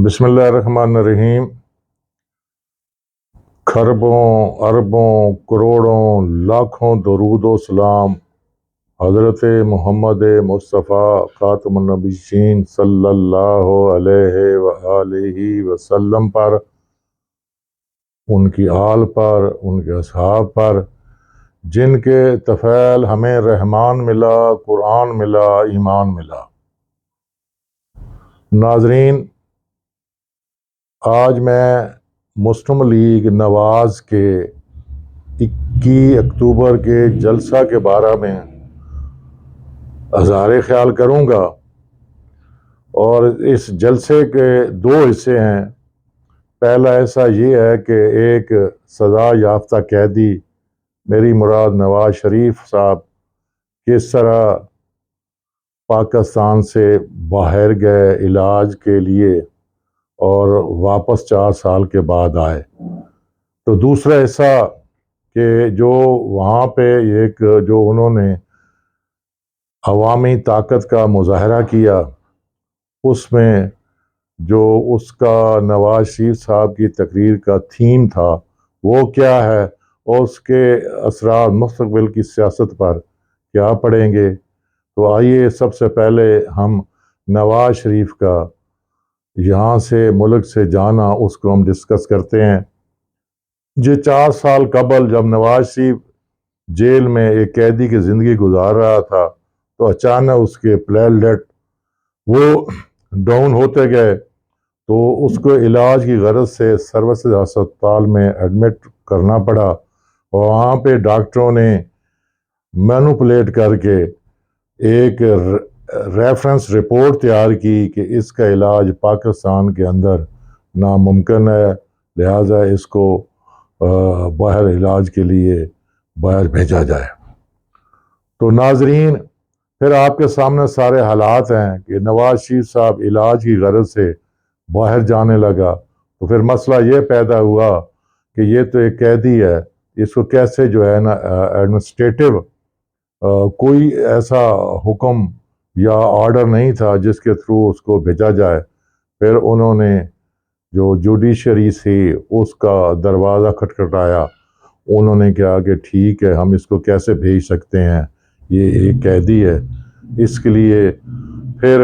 بسم اللہ الرحمن الرحیم۔ کھربوں اربوں کروڑوں لاکھوں درود و سلام حضرت محمد مصطفیٰ خاتم النبیین صلی اللہ علیہ وآلہ وسلم پر، ان کی آل پر، ان کے اصحاب پر، جن کے طفیل ہمیں رحمان ملا، قرآن ملا، ایمان ملا۔ ناظرین، آج میں مسلم لیگ نواز کے 21 اکتوبر کے جلسہ کے بارے میں اظہار خیال کروں گا، اور اس جلسے کے دو حصے ہیں۔ پہلا حصہ یہ ہے کہ ایک سزا یافتہ قیدی، میری مراد نواز شریف صاحب، کس طرح پاکستان سے باہر گئے علاج کے لیے اور واپس 4 سال کے بعد آئے۔ تو دوسرا حصہ کہ جو وہاں پہ ایک جو انہوں نے عوامی طاقت کا مظاہرہ کیا، اس میں جو اس کا نواز شریف صاحب کی تقریر کا تھیم تھا وہ کیا ہے، اور اس کے اثرات مستقبل کی سیاست پر کیا پڑیں گے۔ تو آئیے سب سے پہلے ہم نواز شریف کا یہاں سے ملک سے جانا، اس کو ہم ڈسکس کرتے ہیں۔ یہ 4 سال قبل جب نواز شریف جیل میں ایک قیدی کی زندگی گزار رہا تھا، تو اچانک اس کے پلیٹلیٹ وہ ڈاؤن ہوتے گئے، تو اس کو علاج کی غرض سے سروسز ہسپتال میں ایڈمٹ کرنا پڑا، اور وہاں پہ ڈاکٹروں نے مینوپولیٹ کر کے ایک ریفرنس رپورٹ تیار کی کہ اس کا علاج پاکستان کے اندر ناممکن ہے، لہٰذا اس کو باہر علاج کے لیے باہر بھیجا جائے۔ تو ناظرین، پھر آپ کے سامنے سارے حالات ہیں کہ نواز شریف صاحب علاج کی غرض سے باہر جانے لگا، تو پھر مسئلہ یہ پیدا ہوا کہ یہ تو ایک قیدی ہے، اس کو کیسے جو ہے نا ایڈمنسٹریٹو کوئی ایسا حکم یا آرڈر نہیں تھا جس کے تھرو اس کو بھیجا جائے۔ پھر انہوں نے جو جوڈیشری سے اس کا دروازہ کھٹکھٹایا، انہوں نے کہا کہ ٹھیک ہے، ہم اس کو کیسے بھیج سکتے ہیں، یہ ایک قیدی ہے، اس کے لیے پھر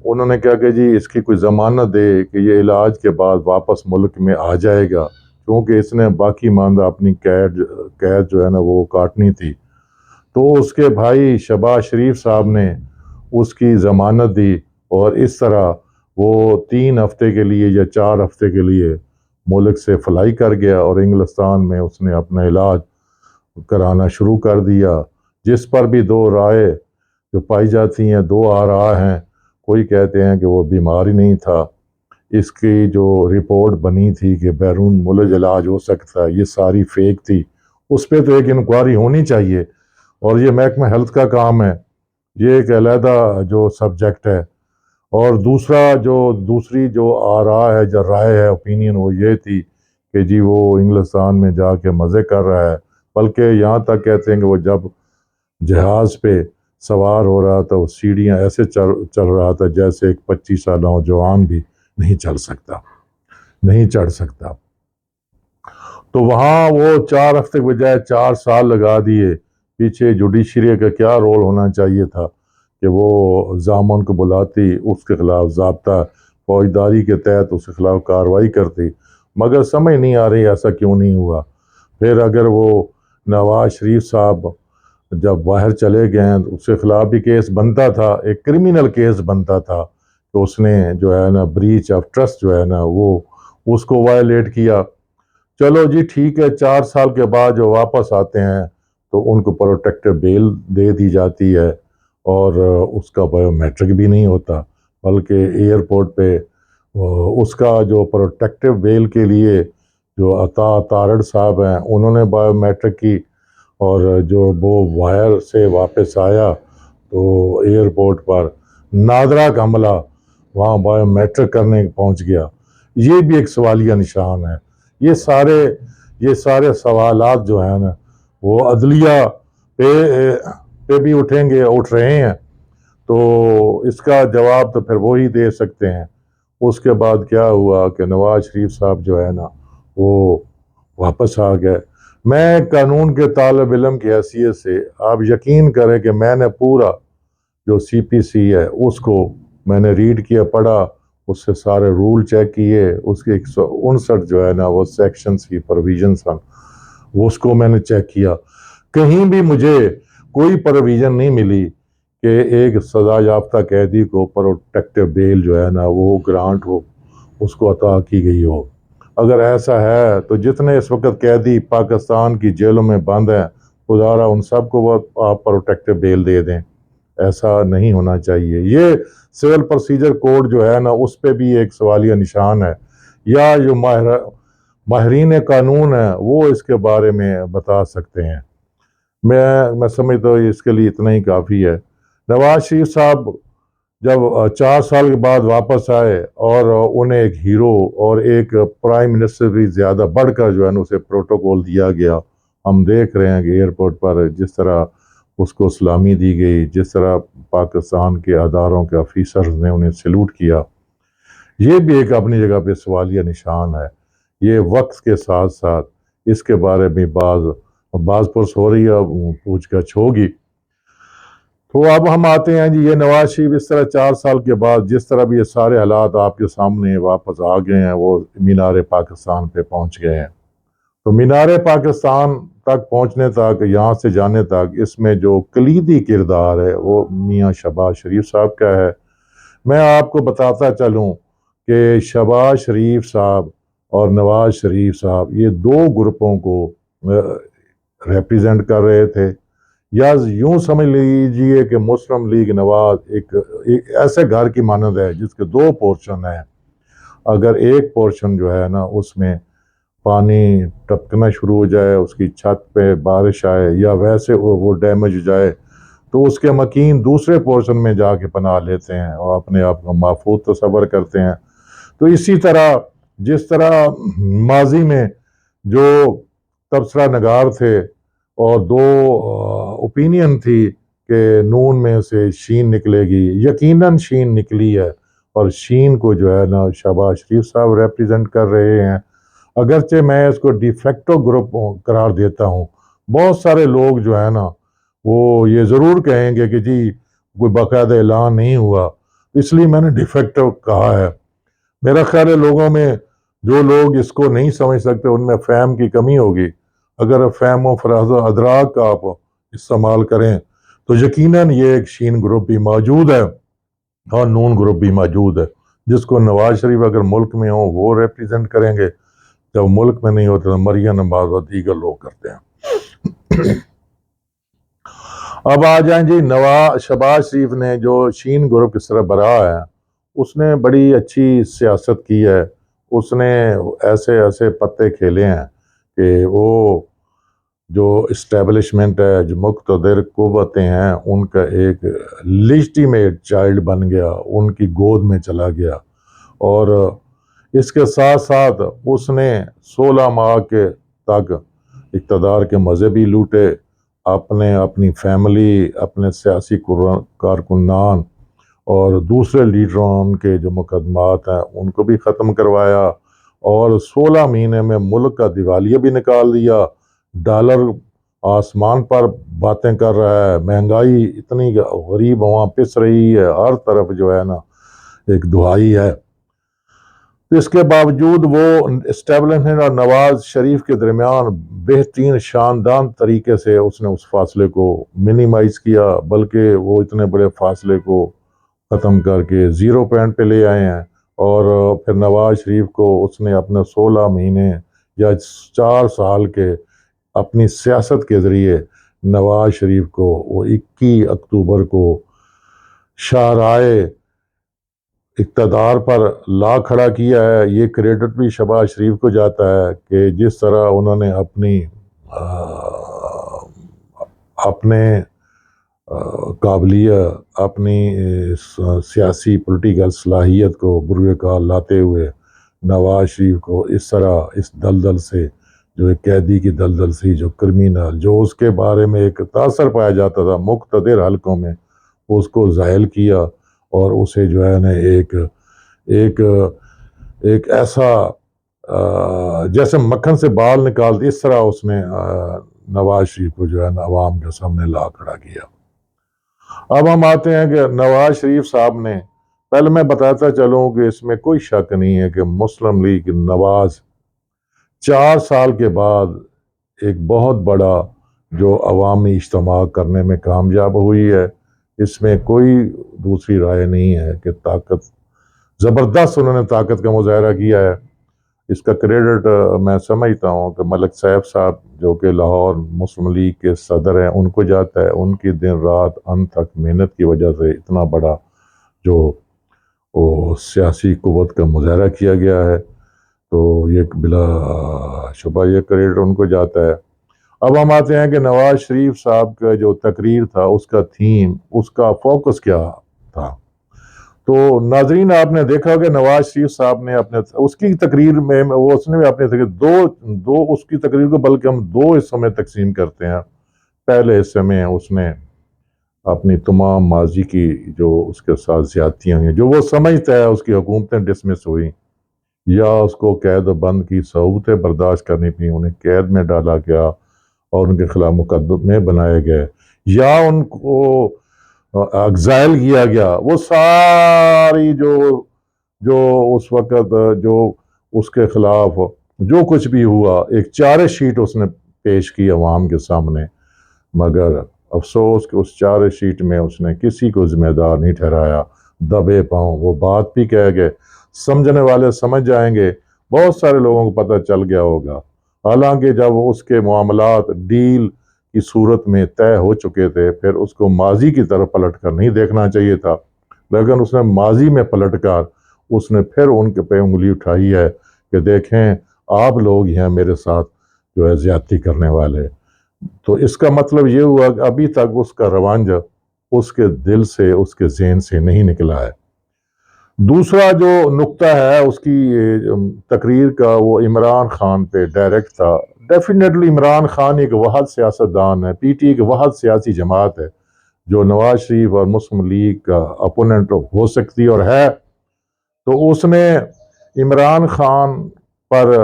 انہوں نے کہا کہ جی اس کی کوئی ضمانت دے کہ یہ علاج کے بعد واپس ملک میں آ جائے گا، کیونکہ اس نے باقی ماندہ اپنی قید جو ہے نا وہ کاٹنی تھی۔ تو اس کے بھائی شہباز شریف صاحب نے اس کی ضمانت دی، اور اس طرح وہ 3 ہفتے کے لیے یا 4 ہفتے کے لیے ملک سے فلائی کر گیا، اور انگلستان میں اس نے اپنا علاج کرانا شروع کر دیا، جس پر بھی 2 رائے جو پائی جاتی ہیں، 2 آراء ہیں۔ کوئی کہتے ہیں کہ وہ بیمار ہی نہیں تھا، اس کی جو رپورٹ بنی تھی کہ بیرون ملک علاج ہو سکتا ہے، یہ ساری فیک تھی۔ اس پہ تو ایک انکوائری ہونی چاہیے، اور یہ محکمہ ہیلتھ کا کام ہے، یہ ایک علیحدہ جو سبجیکٹ ہے۔ اور دوسری جو آراء ہے جو رائے ہے، اوپینین، وہ یہ تھی کہ جی وہ انگلستان میں جا کے مزے کر رہا ہے، بلکہ یہاں تک کہتے ہیں کہ وہ جب جہاز پہ سوار ہو رہا تھا، وہ سیڑھیاں ایسے چل رہا تھا جیسے ایک 25 سالہ نوجوان بھی نہیں چڑھ سکتا۔ تو وہاں وہ 4 ہفتے کے بجائے 4 سال لگا دیے۔ پیچھے جوڈیشری کا کیا رول ہونا چاہیے تھا کہ وہ ضامن کو بلاتی، اس کے خلاف ضابطہ فوجداری کے تحت اس کے خلاف کارروائی کرتی، مگر سمجھ نہیں آ رہی ایسا کیوں نہیں ہوا۔ پھر اگر وہ نواز شریف صاحب جب باہر چلے گئے ہیں، اس کے خلاف بھی کیس بنتا تھا، ایک کرمینل کیس بنتا تھا کہ اس نے جو ہے نا بریچ آف ٹرسٹ جو ہے نا وہ اس کو وائلیٹ کیا۔ چلو جی ٹھیک ہے، 4 سال کے بعد جو واپس آتے ہیں تو ان کو پروٹیکٹیو بیل دے دی جاتی ہے، اور اس کا بایو میٹرک بھی نہیں ہوتا، بلکہ ایئرپورٹ پہ اس کا جو پروٹیکٹیو بیل کے لیے جو عطا تارڑ صاحب ہیں، انہوں نے بایو میٹرک کی، اور جو وہ باہر سے واپس آیا تو ایئرپورٹ پر نادرا کا عملہ وہاں بایو میٹرک کرنے پہنچ گیا۔ یہ بھی ایک سوالیہ نشان ہے۔ یہ سارے سوالات جو ہیں نا وہ عدلیہ پہ بھی اٹھ رہے ہیں، تو اس کا جواب تو پھر وہی دے سکتے ہیں۔ اس کے بعد کیا ہوا کہ نواز شریف صاحب جو ہے نا وہ واپس آ گئے۔ میں قانون کے طالب علم کی حیثیت سے آپ یقین کریں کہ میں نے پورا جو سی پی سی ہے اس کو میں نے ریڈ کیا، پڑھا، اس سے سارے رول چیک کیے، اس کے 159 جو ہے نا وہ سیکشنز کی پروویژنس ہیں، اس کو میں نے چیک کیا۔ کہیں بھی مجھے کوئی پروویژن نہیں ملی کہ ایک سزا یافتہ قیدی کو پروٹیکٹیو بیل جو ہے نا وہ گرانٹ ہو، اس کو عطا کی گئی ہو۔ اگر ایسا ہے تو جتنے اس وقت قیدی پاکستان کی جیلوں میں بند ہیں، خدارا ان سب کو وہ آپ پروٹیکٹیو بیل دے دیں۔ ایسا نہیں ہونا چاہیے۔ یہ سول پروسیجر کوڈ جو ہے نا اس پہ بھی ایک سوالیہ نشان ہے، یا جو ماہرین قانون ہیں وہ اس کے بارے میں بتا سکتے ہیں۔ میں سمجھتا ہوں اس کے لیے اتنا ہی کافی ہے۔ نواز شریف صاحب جب 4 سال کے بعد واپس آئے اور انہیں ایک ہیرو اور ایک پرائم منسٹر بھی زیادہ بڑھ کر جو ہے نا اسے پروٹوکول دیا گیا۔ ہم دیکھ رہے ہیں کہ ایئرپورٹ پر جس طرح اس کو سلامی دی گئی، جس طرح پاکستان کے اداروں کے آفیسرز نے انہیں سیلوٹ کیا، یہ بھی ایک اپنی جگہ پہ سوالیہ نشان ہے۔ یہ وقت کے ساتھ ساتھ اس کے بارے میں بعض پرس ہو رہی ہے، پوچھ گچھ ہوگی۔ تو اب ہم آتے ہیں جی، یہ نواز شریف اس طرح 4 سال کے بعد جس طرح بھی یہ سارے حالات آپ کے سامنے واپس آ گئے ہیں، وہ مینار پاکستان پہ پہنچ گئے ہیں۔ تو مینار پاکستان تک پہنچنے تک، یہاں سے جانے تک، اس میں جو کلیدی کردار ہے وہ میاں شہباز شریف صاحب کا ہے۔ میں آپ کو بتاتا چلوں کہ شہباز شریف صاحب اور نواز شریف صاحب یہ 2 گروپوں کو ریپریزنٹ کر رہے تھے، یا یوں سمجھ لیجئے کہ مسلم لیگ نواز ایک ایسے گھر کی مانند ہے جس کے 2 پورشن ہیں۔ اگر ایک پورشن جو ہے نا اس میں پانی ٹپکنا شروع ہو جائے، اس کی چھت پہ بارش آئے یا ویسے وہ ڈیمیج ہو جائے، تو اس کے مکین دوسرے پورشن میں جا کے پناہ لیتے ہیں اور اپنے آپ کو محفوظ تصور کرتے ہیں۔ تو اسی طرح جس طرح ماضی میں جو تبصرہ نگار تھے اور 2 اوپینین تھی کہ نون میں سے شین نکلے گی، یقیناً شین نکلی ہے، اور شین کو جو ہے نا شہباز شریف صاحب ریپریزنٹ کر رہے ہیں۔ اگرچہ میں اس کو ڈی فیکٹو گروپ قرار دیتا ہوں، بہت سارے لوگ جو ہے نا وہ یہ ضرور کہیں گے کہ جی کوئی باقاعدہ اعلان نہیں ہوا، اس لیے میں نے ڈی فیکٹو کہا ہے۔ میرا خیال ہے لوگوں میں جو لوگ اس کو نہیں سمجھ سکتے ان میں فہم کی کمی ہوگی۔ اگر فہم و فراز و ادراک کا آپ استعمال کریں تو یقیناً یہ ایک شین گروپ بھی موجود ہے اور نون گروپ بھی موجود ہے، جس کو نواز شریف اگر ملک میں ہوں وہ ریپریزنٹ کریں گے، جب ملک میں نہیں ہوتے تو مریم نواز اور دیگر لوگ کرتے ہیں۔ اب آ جائیں جی، شہباز شریف نے جو شین گروپ اس طرح بھرا ہے، اس نے بڑی اچھی سیاست کی ہے۔ اس نے ایسے پتے کھیلے ہیں کہ وہ جو اسٹیبلشمنٹ ہے، جو مقتدر قوتیں ہیں، ان کا ایک لیجٹیمیٹ چائلڈ بن گیا، ان کی گود میں چلا گیا، اور اس کے ساتھ ساتھ اس نے 16 ماہ کے تک اقتدار کے مزے بھی لوٹے، اپنی فیملی، اپنے سیاسی کارکنان اور دوسرے لیڈروں کے جو مقدمات ہیں ان کو بھی ختم کروایا، اور 16 مہینے میں ملک کا دیوالیہ بھی نکال دیا۔ ڈالر آسمان پر باتیں کر رہا ہے، مہنگائی اتنی غریب وہاں پس رہی ہے، ہر طرف جو ہے نا ایک دہائی ہے۔ اس کے باوجود وہ اسٹیبلشمنٹ اور نواز شریف کے درمیان بہترین شاندار طریقے سے اس نے اس فاصلے کو منیمائز کیا، بلکہ وہ اتنے بڑے فاصلے کو ختم کر کے 0 پوائنٹ پہ لے آئے ہیں۔ اور پھر نواز شریف کو اس نے اپنے 16 مہینے یا 4 سال کے اپنی سیاست کے ذریعے نواز شریف کو وہ 21 اکتوبر کو شاہراہ اقتدار پر لا کھڑا کیا ہے۔ یہ کریڈٹ بھی شہباز شریف کو جاتا ہے کہ جس طرح انہوں نے اپنے قابلیت، اپنی سیاسی پولیٹیکل صلاحیت کو بروئے کار لاتے ہوئے نواز شریف کو اس طرح اس دلدل سے، جو ایک قیدی کی دلدل سے، جو کرمینل، جو اس کے بارے میں ایک تاثر پایا جاتا تھا مقتدر حلقوں میں، اس کو زائل کیا اور اسے جو ہے نا ایک ایک ایک ایسا جیسے مکھن سے بال نکال دی، اس طرح اس نے نواز شریف کو جو ہے نا عوام کے سامنے لا کھڑا کیا۔ اب ہم آتے ہیں کہ نواز شریف صاحب نے، پہلے میں بتاتا چلوں کہ اس میں کوئی شک نہیں ہے کہ مسلم لیگ نواز 4 سال کے بعد ایک بہت بڑا جو عوامی اجتماع کرنے میں کامیاب ہوئی ہے، اس میں کوئی دوسری رائے نہیں ہے کہ طاقت زبردست انہوں نے طاقت کا مظاہرہ کیا ہے۔ اس کا کریڈٹ میں سمجھتا ہوں کہ ملک صاحب صاحب جو کہ لاہور مسلم لیگ کے صدر ہیں ان کو جاتا ہے، ان کی دن رات ان تک محنت کی وجہ سے اتنا بڑا جو وہ سیاسی قوت کا مظاہرہ کیا گیا ہے، تو یہ بلا شبہ یہ کریڈٹ ان کو جاتا ہے۔ اب ہم آتے ہیں کہ نواز شریف صاحب کا جو تقریر تھا، اس کا تھیم، اس کا فوکس کیا تھا۔ تو ناظرین آپ نے دیکھا کہ نواز شریف صاحب نے اپنے اس کی تقریر میں اس نے بھی اپنے تقریر دو اس کی تقریر کو بلکہ ہم 2 حصوں میں تقسیم کرتے ہیں۔ پہلے حصے میں اس نے اپنی تمام ماضی کی جو اس کے ساتھ زیادتیاں ہیں جو وہ سمجھتا ہے اس کی حکومتیں ڈسمس ہوئی یا اس کو قید و بند کی صعوبتیں برداشت کرنی پڑیں، انہیں قید میں ڈالا گیا اور ان کے خلاف مقدمے بنائے گئے یا ان کو ایگزائل کیا گیا، وہ ساری جو اس وقت جو اس کے خلاف جو کچھ بھی ہوا، ایک چارج شیٹ اس نے پیش کی عوام کے سامنے، مگر افسوس کہ اس چارج شیٹ میں اس نے کسی کو ذمہ دار نہیں ٹھہرایا۔ دبے پاؤں وہ بات بھی کہہ گئے، سمجھنے والے سمجھ جائیں گے، بہت سارے لوگوں کو پتہ چل گیا ہوگا، حالانکہ جب اس کے معاملات ڈیل کی صورت میں طے ہو چکے تھے، پھر اس کو ماضی کی طرف پلٹ کر نہیں دیکھنا چاہیے تھا، لیکن اس نے ماضی میں پلٹ کر اس نے پھر ان کے پہ انگلی اٹھائی ہے کہ دیکھیں آپ لوگ ہی ہیں میرے ساتھ جو ہے زیادتی کرنے والے۔ تو اس کا مطلب یہ ہوا کہ ابھی تک اس کا روانج اس کے دل سے، اس کے ذہن سے نہیں نکلا ہے۔ دوسرا جو نقطہ ہے اس کی تقریر کا، وہ عمران خان پہ ڈائریکٹ تھا۔ ڈیفینیٹلی عمران خان ایک واحد سیاستدان ہے، پی ٹی ایک واحد سیاسی جماعت ہے جو نواز شریف اور مسلم لیگ کا اپوننٹ ہو سکتی اور ہے، تو اس نے عمران خان پر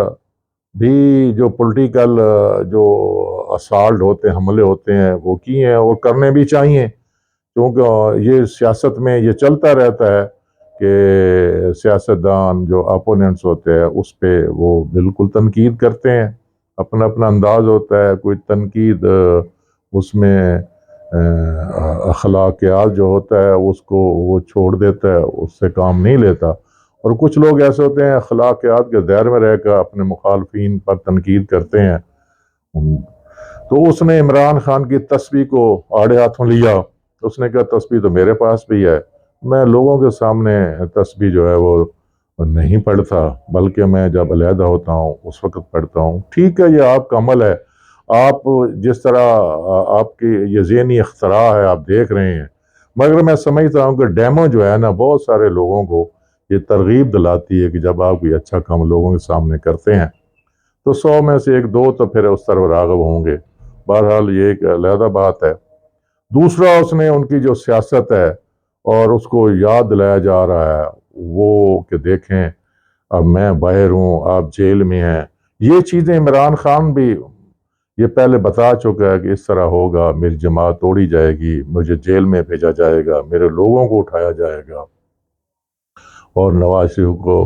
بھی جو پولیٹیکل جو اسالٹ ہوتے ہیں، حملے ہوتے ہیں، وہ کیے ہیں اور کرنے بھی چاہیے، کیونکہ یہ سیاست میں یہ چلتا رہتا ہے کہ سیاستدان جو اپوننٹس ہوتے ہیں اس پہ وہ بالکل تنقید کرتے ہیں، اپنا اپنا انداز ہوتا ہے، کوئی تنقید اس میں اخلاقیات جو ہوتا ہے اس کو وہ چھوڑ دیتا ہے، اس سے کام نہیں لیتا، اور کچھ لوگ ایسے ہوتے ہیں اخلاقیات کے دائر میں رہ کر اپنے مخالفین پر تنقید کرتے ہیں۔ تو اس نے عمران خان کی تسبیح کو آڑے ہاتھوں لیا، اس نے کہا تسبیح تو میرے پاس بھی ہے، میں لوگوں کے سامنے تسبیح جو ہے وہ نہیں پڑھتا، بلکہ میں جب علیحدہ ہوتا ہوں اس وقت پڑھتا ہوں۔ ٹھیک ہے، یہ آپ کا عمل ہے، آپ جس طرح آپ کی یہ ذہنی اختراع ہے آپ دیکھ رہے ہیں، مگر میں سمجھتا ہوں کہ ڈیمو جو ہے نا بہت سارے لوگوں کو یہ ترغیب دلاتی ہے کہ جب آپ کوئی اچھا کام لوگوں کے سامنے کرتے ہیں تو 100 میں سے 1-2 تو پھر اس طرف راغب ہوں گے۔ بہرحال یہ ایک علیحدہ بات ہے۔ دوسرا اس نے ان کی جو سیاست ہے اور اس کو یاد دلایا جا رہا ہے وہ کہ دیکھیں اب میں باہر ہوں، آپ جیل میں ہیں، یہ چیزیں عمران خان بھی یہ پہلے بتا چکا ہے کہ اس طرح ہوگا، میری جماعت توڑی جائے گی، مجھے جیل میں بھیجا جائے گا، میرے لوگوں کو اٹھایا جائے گا اور نواز شریف کو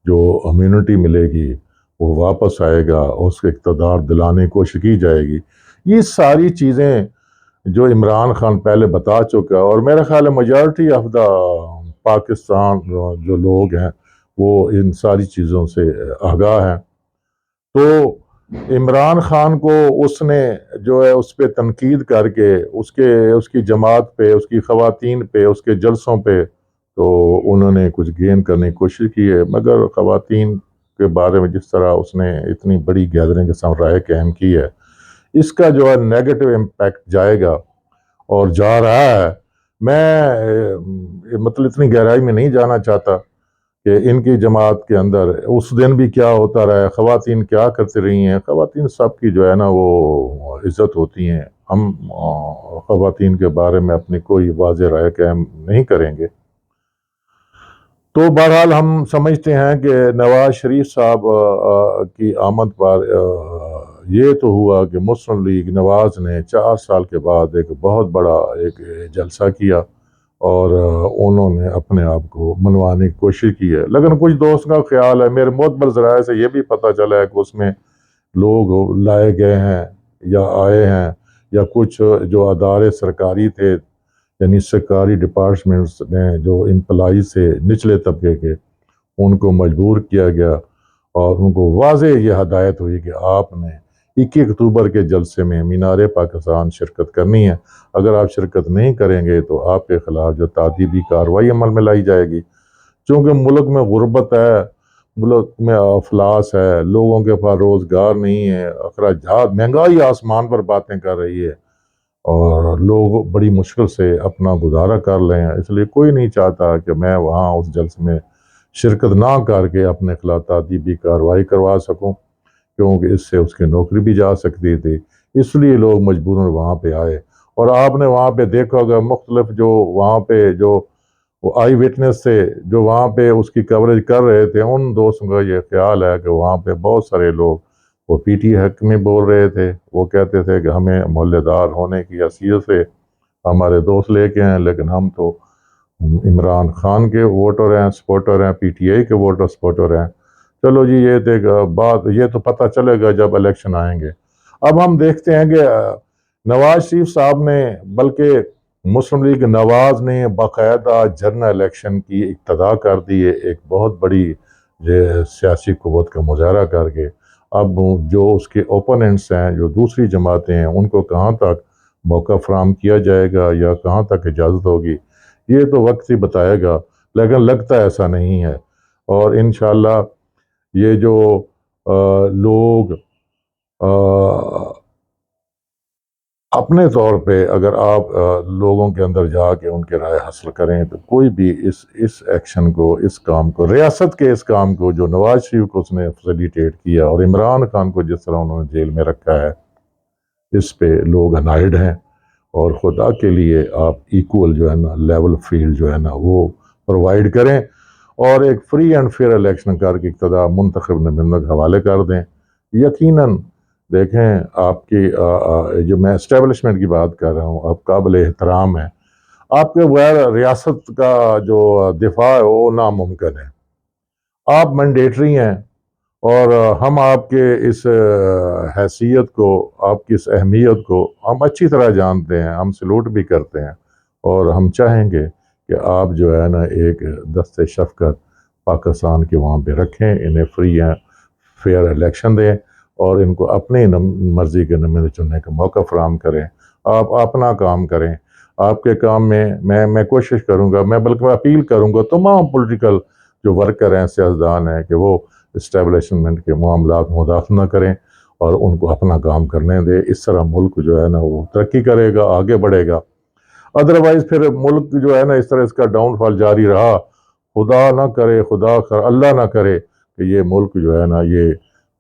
جو امیونٹی ملے گی وہ واپس آئے گا، اس کے اقتدار دلانے کی کوشش کی جائے گی۔ یہ ساری چیزیں جو عمران خان پہلے بتا چکا ہے، اور میرا خیال ہے میجارٹی آف دا پاکستان جو لوگ ہیں وہ ان ساری چیزوں سے آگاہ ہیں۔ تو عمران خان کو اس نے جو ہے اس پہ تنقید کر کے اس کی جماعت پہ، اس کی خواتین پہ، اس کے جلسوں پہ تو انہوں نے کچھ گین کرنے کی کوشش کی ہے، مگر خواتین کے بارے میں جس طرح اس نے اتنی بڑی گیدرنگ کے سامنے رائے قائم کی ہے، اس کا جو ہے نیگیٹو امپیکٹ جائے گا اور جا رہا ہے۔ میں مطلب اتنی گہرائی میں نہیں جانا چاہتا کہ ان کی جماعت کے اندر اس دن بھی کیا ہوتا رہا ہے، خواتین کیا کرتی رہی ہیں، خواتین سب کی جو ہے نا وہ عزت ہوتی ہیں، ہم خواتین کے بارے میں اپنی کوئی واضح رائے قائم نہیں کریں گے۔ تو بہرحال ہم سمجھتے ہیں کہ نواز شریف صاحب کی آمد پر یہ تو ہوا کہ مسلم لیگ نواز نے 4 سال کے بعد ایک بہت بڑا ایک جلسہ کیا اور انہوں نے اپنے آپ کو منوانے کی کوشش کی ہے، لیکن کچھ دوست کا خیال ہے، میرے معتبر ذرائع سے یہ بھی پتہ چلا ہے کہ اس میں لوگ لائے گئے ہیں یا آئے ہیں، یا کچھ جو ادارے سرکاری تھے، یعنی سرکاری ڈپارٹمنٹس میں جو امپلائیز تھے نچلے طبقے کے، ان کو مجبور کیا گیا اور ان کو واضح یہ ہدایت ہوئی کہ آپ نے 21 اکتوبر کے جلسے میں مینار پاکستان شرکت کرنی ہے، اگر آپ شرکت نہیں کریں گے تو آپ کے خلاف جو تعدیبی کارروائی عمل میں لائی جائے گی۔ چونکہ ملک میں غربت ہے، ملک میں افلاس ہے، لوگوں کے پاس روزگار نہیں ہے، اخراجات، مہنگائی آسمان پر باتیں کر رہی ہے اور لوگ بڑی مشکل سے اپنا گزارا کر لیں، اس لیے کوئی نہیں چاہتا کہ میں وہاں اس جلسے میں شرکت نہ کر کے اپنے خلاف تعدیبی کارروائی کروا سکوں، کیونکہ اس سے اس کی نوکری بھی جا سکتی تھی، اس لیے لوگ مجبوراً وہاں پہ آئے۔ اور آپ نے وہاں پہ دیکھا ہوگا مختلف جو وہاں پہ جو وہ آئی وٹنس تھے جو وہاں پہ اس کی کوریج کر رہے تھے، ان دوستوں کا یہ خیال ہے کہ وہاں پہ بہت سارے لوگ وہ پی ٹی حق میں بول رہے تھے، وہ کہتے تھے کہ ہمیں محلے دار ہونے کی حیثیت سے ہمارے دوست لے کے ہیں، لیکن ہم تو عمران خان کے ووٹر ہیں، سپورٹر ہیں، پی ٹی آئی کے ووٹر سپورٹر ہیں۔ چلو جی، یہ بات یہ تو پتہ چلے گا جب الیکشن آئیں گے۔ اب ہم دیکھتے ہیں کہ نواز شریف صاحب نے، بلکہ مسلم لیگ نواز نے باقاعدہ جنرل الیکشن کی ابتدا کر دی ہے، ایک بہت بڑی سیاسی قوت کا مظاہرہ کر کے۔ اب جو اس کے اوپوننٹس ہیں، جو دوسری جماعتیں ہیں، ان کو کہاں تک موقع فراہم کیا جائے گا یا کہاں تک اجازت ہوگی، یہ تو وقت ہی بتائے گا، لیکن لگتا ایسا نہیں ہے۔ اور انشاءاللہ یہ جو لوگ اپنے طور پہ اگر آپ لوگوں کے اندر جا کے ان کے رائے حاصل کریں تو کوئی بھی اس ایکشن کو، اس کام کو، ریاست کے اس کام کو جو نواز شریف کو اس نے فیسیلیٹیٹ کیا اور عمران خان کو جس طرح انہوں نے جیل میں رکھا ہے، اس پہ لوگ انائڈ ہیں۔ اور خدا کے لیے آپ ایکول جو ہے نا لیول فیلڈ جو ہے نا وہ پرووائڈ کریں اور ایک فری اینڈ فیئر الیکشن کر کے اقتدار منتخب نمائندوں کے حوالے کر دیں۔ یقیناً دیکھیں، آپ کی جو میں اسٹیبلشمنٹ کی بات کر رہا ہوں، آپ قابل احترام ہیں، آپ کے بغیر ریاست کا جو دفاع ہے وہ ناممکن ہے، آپ مینڈیٹری ہیں۔ اور ہم آپ کے اس حیثیت کو، آپ کی اس اہمیت کو ہم اچھی طرح جانتے ہیں، ہم سلوٹ بھی کرتے ہیں، اور ہم چاہیں گے کہ آپ جو ہے نا ایک دست شفقت پاکستان کے وہاں پہ رکھیں، انہیں فری ہیں فیئر الیکشن دیں اور ان کو اپنی مرضی کے نمائندے چننے کا موقع فراہم کریں۔ آپ اپنا کام کریں، آپ کے کام میں میں کوشش کروں گا، میں بلکہ اپیل کروں گا تمام پولیٹیکل جو ورکر ہیں، سیاستدان ہیں، کہ وہ اسٹیبلشمنٹ کے معاملات میں مداخلت نہ کریں اور ان کو اپنا کام کرنے دیں۔ اس طرح ملک جو ہے نا وہ ترقی کرے گا، آگے بڑھے گا۔ ادروائز پھر ملک جو ہے نا اس طرح اس کا ڈاؤن فال جاری رہا، خدا نہ کرے، اللہ نہ کرے کہ یہ ملک جو ہے نا یہ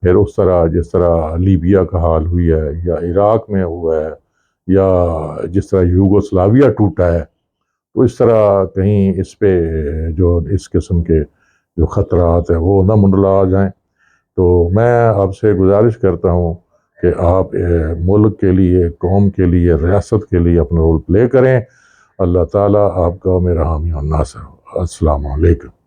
پھر اس طرح جس طرح لیبیا کا حال ہوئی ہے یا عراق میں ہوا ہے یا جس طرح یوگوسلاویہ ٹوٹا ہے، تو اس طرح کہیں اس پہ جو اس قسم کے جو خطرات ہیں وہ نہ منڈلا جائیں۔ تو میں آپ سے گزارش کرتا ہوں کہ آپ ملک کے لیے، قوم کے لیے، ریاست کے لیے اپنا رول پلے کریں۔ اللہ تعالیٰ آپ کا میرا حامی اور ناصر ہو۔ السلام علیکم۔